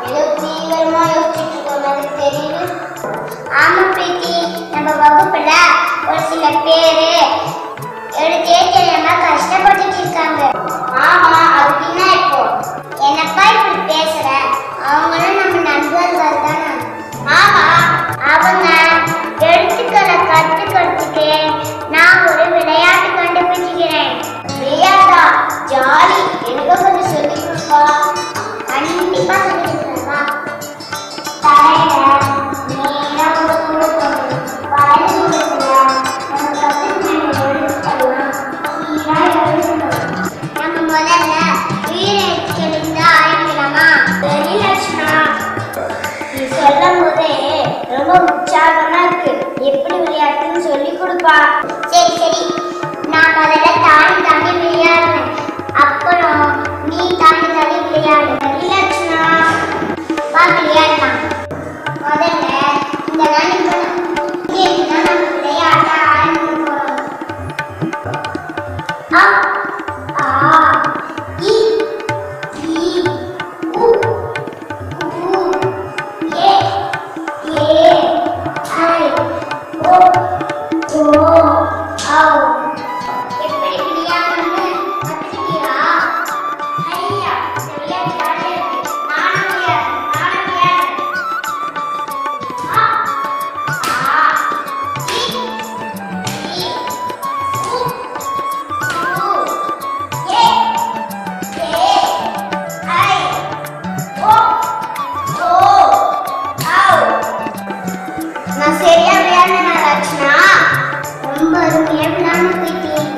ஏதோ தீவிரமா யோசிச்சுட்டு இருக்க மாதிரி தெரியுது. ஆமா பிரீத்தி, நம்ம வகுப்புல ஒரு சில பேரு எழுதியே தெரியாம கஷ்டப்பட்டுட்டு இருக்காங்க. ஆமா, அப்படின்னா இப்போ என்னப்பா இப்படி பேசுற? அவங்களும் நம்ம நண்பர்கள் தானே. ஆமா, அவங்க எழுத்துக்களை கற்றுக்கிறதுக்கு நான் ஒரு விளையாட்டு கண்டுபிடிக்கிறேன். விளையாட்டா? ஜாலி, எனக்கு கொஞ்சம் சொல்லி கொடுப்பா. கண்டிப்பா சொல்லி கொடுக்குறேன்ப்பா. தலையில நேரா கொடுக்கணும். வலது கொடுக்கல நம்ம கற்றுக்கிற எழுத்துக்கெல்லாம் சீரா எழுதணும். நம்ம முதல்ல உயிரெழுத்துக்களிலிருந்து ஆரம்பிக்கலாமா? சரி லட்சுமணா, நீ சொல்லும் போதே ரொம்ப உற்சாகமா இருக்கு. எப்படி விளையாட்டுன்னு சொல்லி கொடுப்பா. சரி சரி, நான் முதல்ல தாண்டி தாண்டி விளையாடுறேன், அப்புறம் நீ தாண்டி தாண்டி விளையாடு. சரி லட்சுமணா, வா விளையாடலாம். முதல்ல இந்த நினைக்கணும், இதுதான் நம்ம விளையாட ஆரம்பிக்க போறோம். அ ஆ இ ஈ உ ஊ ஏ ஏ ஐ ஓ ஓ ஔ. எப்படி விளையாடணும்னு கத்துக்கிட்டியா? ஐயா, இந்த விளையாட்டு ஜாலியா இருக்கு. நானும் விளையாடுறேன். அ ஆ இ ஈ உ ஊ ஏ ஏ ஐ ஓ ஓ ஔ. நான் சரியா விளையாடுனா லட்சுமணா? ரொம்ப அருமையா விளையாட போயிட்டேன்.